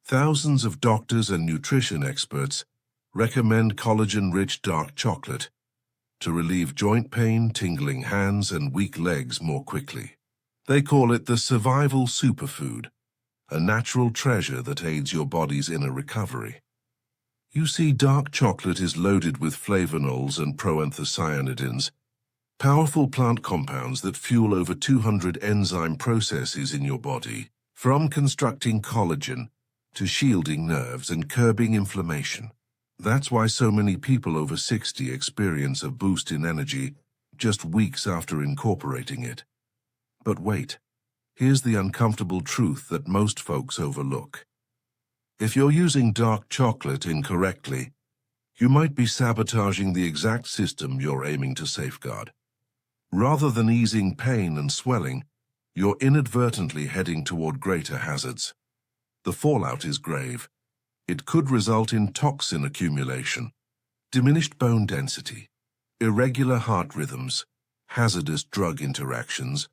Thousands of doctors and nutrition experts recommend collagen-rich dark chocolate to relieve joint pain, tingling hands, and weak legs more quickly. They call it the survival superfood, a natural treasure that aids your body's inner recovery. You see, dark chocolate is loaded with flavonols and proanthocyanidins, powerful plant compounds that fuel over 200 enzyme processes in your body, from constructing collagen to shielding nerves and curbing inflammation. That's why so many people over 60 experience a boost in energy just weeks after incorporating it. But wait, here's the uncomfortable truth that most folks overlook. If you're using dark chocolate incorrectly, you might be sabotaging the exact system you're aiming to safeguard. Rather than easing pain and swelling, you're inadvertently heading toward greater hazards. The fallout is grave. It could result in toxin accumulation, diminished bone density, irregular heart rhythms, hazardous drug interactions,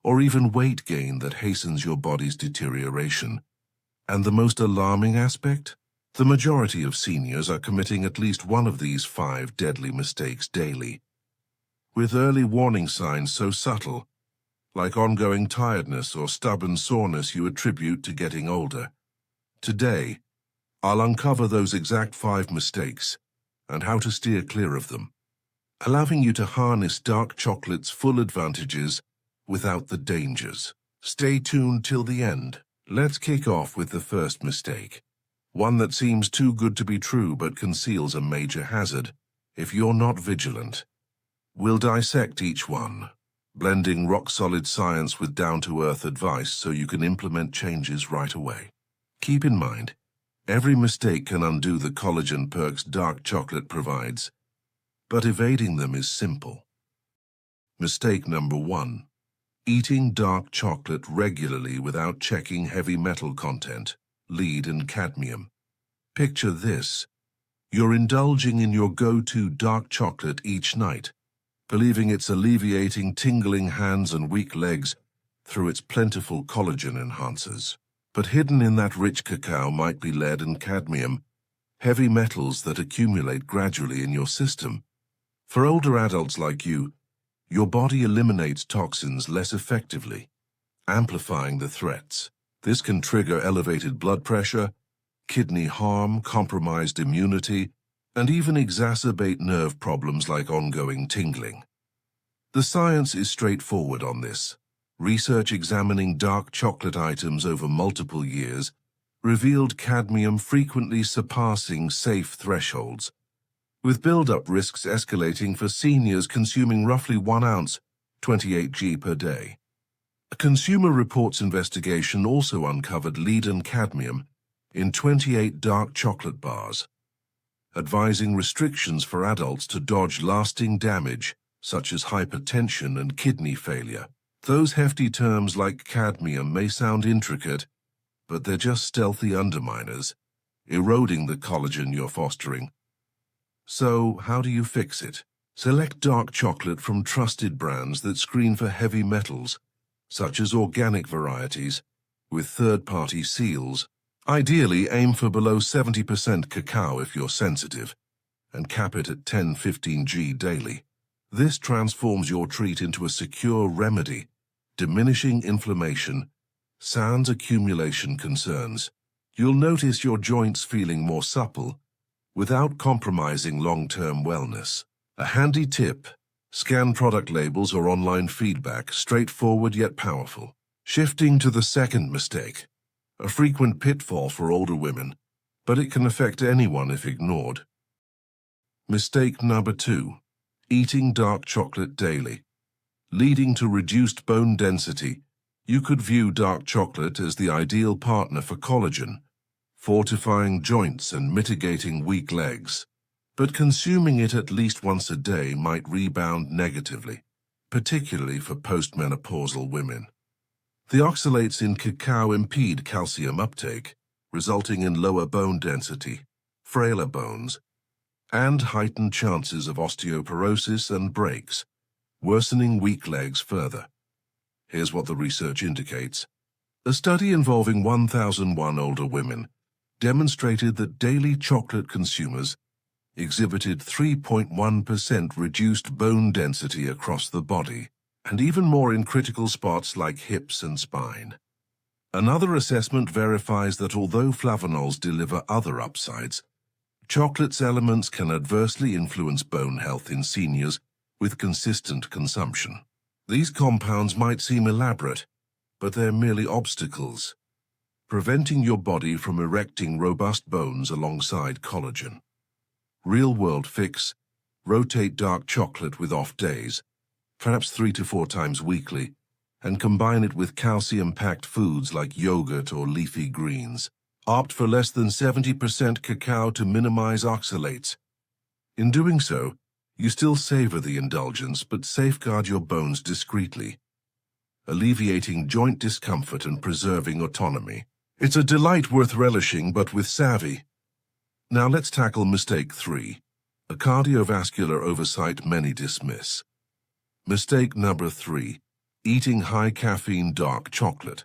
or even weight gain that hastens your body's deterioration. And the most alarming aspect? The majority of seniors are committing at least one of these 5 deadly mistakes daily, with early warning signs so subtle, like ongoing tiredness or stubborn soreness you attribute to getting older. Today, I'll uncover those exact 5 mistakes and how to steer clear of them, allowing you to harness dark chocolate's full advantages without the dangers. Stay tuned till the end. Let's kick off with the first mistake, one that seems too good to be true but conceals a major hazard if you're not vigilant. We'll dissect each one, blending rock-solid science with down-to-earth advice so you can implement changes right away. Keep in mind, every mistake can undo the collagen perks dark chocolate provides, but evading them is simple. Mistake number 1. Eating dark chocolate regularly without checking heavy metal content, lead and cadmium. Picture this. You're indulging in your go-to dark chocolate each night, believing it's alleviating tingling hands and weak legs through its plentiful collagen enhancers. But hidden in that rich cacao might be lead and cadmium, heavy metals that accumulate gradually in your system. For older adults like you, your body eliminates toxins less effectively, amplifying the threats. This can trigger elevated blood pressure, kidney harm, compromised immunity, and even exacerbate nerve problems like ongoing tingling. The science is straightforward on this. Research examining dark chocolate items over multiple years revealed cadmium frequently surpassing safe thresholds, with build-up risks escalating for seniors consuming roughly 1 ounce, 28 g per day. A Consumer Reports investigation also uncovered lead and cadmium in 28 dark chocolate bars, advising restrictions for adults to dodge lasting damage such as hypertension and kidney failure. Those hefty terms like cadmium may sound intricate, but they're just stealthy underminers, eroding the collagen you're fostering. So, how do you fix it? Select dark chocolate from trusted brands that screen for heavy metals, such as organic varieties, with third-party seals. Ideally, aim for below 70% cacao if you're sensitive, and cap it at 10-15 g daily. This transforms your treat into a secure remedy, diminishing inflammation, sans accumulation concerns. You'll notice your joints feeling more supple, without compromising long-term wellness. A handy tip: scan product labels or online feedback, straightforward yet powerful. Shifting to the second mistake, a frequent pitfall for older women, but it can affect anyone if ignored. Mistake number 2. Eating dark chocolate daily. Leading to reduced bone density, you could view dark chocolate as the ideal partner for collagen, fortifying joints and mitigating weak legs. But consuming it at least once a day might rebound negatively, particularly for postmenopausal women. The oxalates in cacao impede calcium uptake, resulting in lower bone density, frailer bones, and heightened chances of osteoporosis and breaks, worsening weak legs further. Here's what the research indicates. A study involving 1,001 older women demonstrated that daily chocolate consumers exhibited 3.1% reduced bone density across the body, and even more in critical spots like hips and spine. Another assessment verifies that although flavonols deliver other upsides, chocolate's elements can adversely influence bone health in seniors with consistent consumption. These compounds might seem elaborate, but they're merely obstacles, preventing your body from erecting robust bones alongside collagen. Real-world fix: rotate dark chocolate with off days, perhaps 3 to 4 times weekly, and combine it with calcium-packed foods like yogurt or leafy greens. Opt for less than 70% cacao to minimize oxalates. In doing so, you still savor the indulgence but safeguard your bones discreetly, alleviating joint discomfort and preserving autonomy. It's a delight worth relishing, but with savvy. Now let's tackle mistake 3, a cardiovascular oversight many dismiss. Mistake number 3, eating high-caffeine dark chocolate,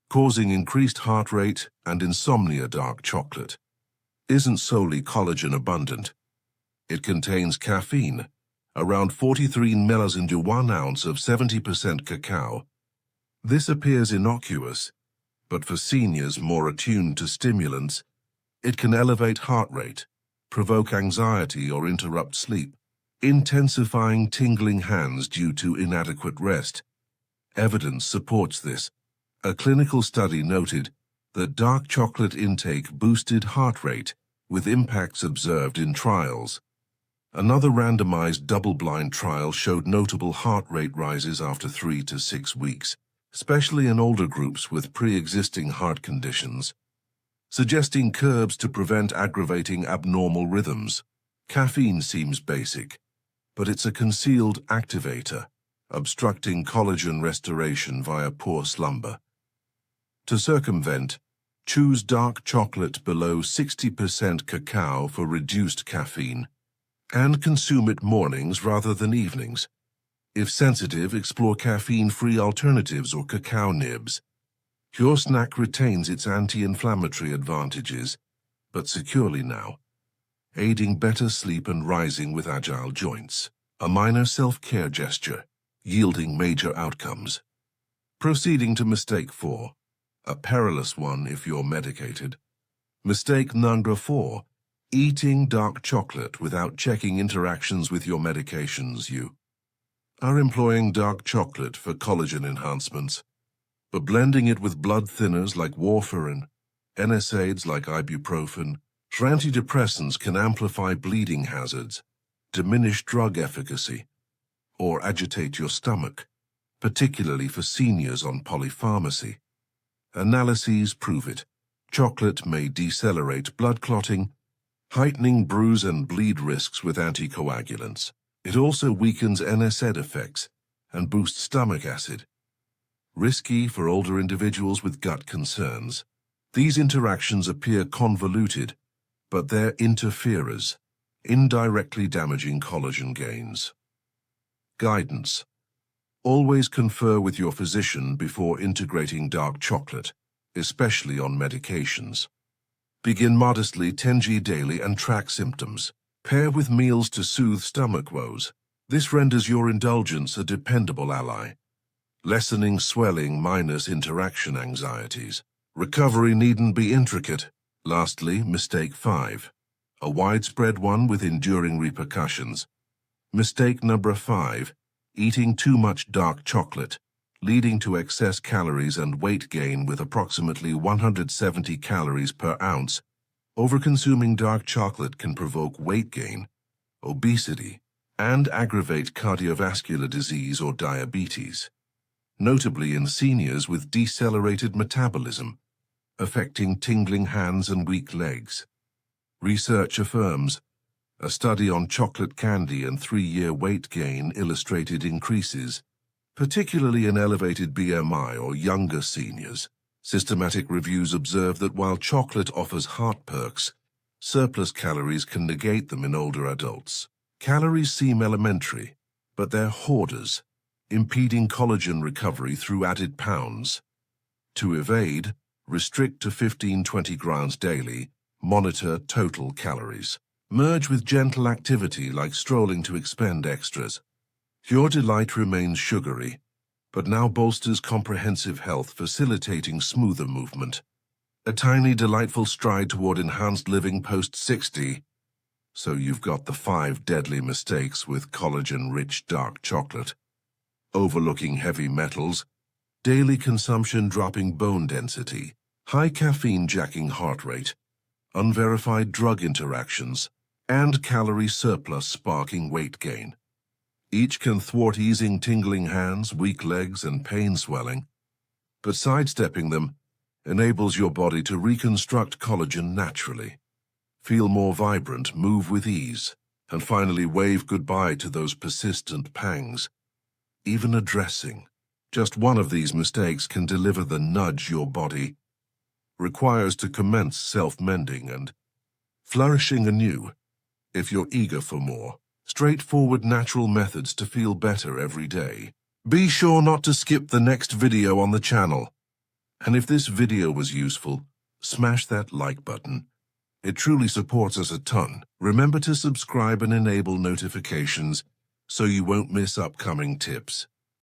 causing increased heart rate and insomnia. Dark chocolate isn't solely collagen abundant. It contains caffeine, around 43 mL into 1 ounce of 70% cacao. This appears innocuous, but for seniors more attuned to stimulants, it can elevate heart rate, provoke anxiety or interrupt sleep, intensifying tingling hands due to inadequate rest. Evidence supports this. A clinical study noted that dark chocolate intake boosted heart rate, with impacts observed in trials. Another randomized double-blind trial showed notable heart rate rises after 3 to 6 weeks, especially in older groups with pre-existing heart conditions, suggesting curbs to prevent aggravating abnormal rhythms. Caffeine seems basic, but it's a concealed activator, obstructing collagen restoration via poor slumber. To circumvent, choose dark chocolate below 60% cacao for reduced caffeine, and consume it mornings rather than evenings. If sensitive, explore caffeine-free alternatives or cacao nibs. Your snack retains its anti-inflammatory advantages, but securely now, aiding better sleep and rising with agile joints. A minor self-care gesture, yielding major outcomes. Proceeding to mistake 4, a perilous one if you're medicated. Mistake number 4, eating dark chocolate without checking interactions with your medications. You are employing dark chocolate for collagen enhancements, but blending it with blood thinners like warfarin, NSAIDs like ibuprofen, or antidepressants can amplify bleeding hazards, diminish drug efficacy, or agitate your stomach, particularly for seniors on polypharmacy. Analyses prove it. Chocolate may decelerate blood clotting, heightening bruise and bleed risks with anticoagulants. It also weakens NSAID effects and boosts stomach acid, risky for older individuals with gut concerns. These interactions appear convoluted, but they're interferers, indirectly damaging collagen gains. Guidance: always confer with your physician before integrating dark chocolate, especially on medications. Begin modestly, 10g daily, and track symptoms. Pair with meals to soothe stomach woes. This renders your indulgence a dependable ally, lessening swelling minus interaction anxieties. Recovery needn't be intricate. Lastly, mistake 5, a widespread one with enduring repercussions. Mistake number 5, eating too much dark chocolate, leading to excess calories and weight gain with approximately 170 calories per ounce. Overconsuming dark chocolate can provoke weight gain, obesity, and aggravate cardiovascular disease or diabetes, notably in seniors with decelerated metabolism, affecting tingling hands and weak legs. Research affirms a study on chocolate candy and 3-year weight gain illustrated increases, particularly in elevated BMI or younger seniors. Systematic reviews observe that while chocolate offers heart perks, surplus calories can negate them in older adults. Calories seem elementary, but they're hoarders, impeding collagen recovery through added pounds. To evade, Restrict to 15-20 grams daily. Monitor total calories. Merge with gentle activity like strolling to expend extras. Your delight remains sugary, but now bolsters comprehensive health, facilitating smoother movement. A tiny, delightful stride toward enhanced living post-60. So you've got the 5 deadly mistakes with collagen-rich dark chocolate. Overlooking heavy metals, daily consumption dropping bone density, high caffeine jacking heart rate, unverified drug interactions, and calorie surplus sparking weight gain. Each can thwart easing tingling hands, weak legs, and pain swelling, but sidestepping them enables your body to reconstruct collagen naturally, feel more vibrant, move with ease, and finally wave goodbye to those persistent pangs. Even addressing just one of these mistakes can deliver the nudge your body requires to commence self-mending and flourishing anew. If you're eager for more straightforward natural methods to feel better every day, be sure not to skip the next video on the channel. And if this video was useful, smash that like button. It truly supports us a ton. Remember to subscribe and enable notifications so you won't miss upcoming tips.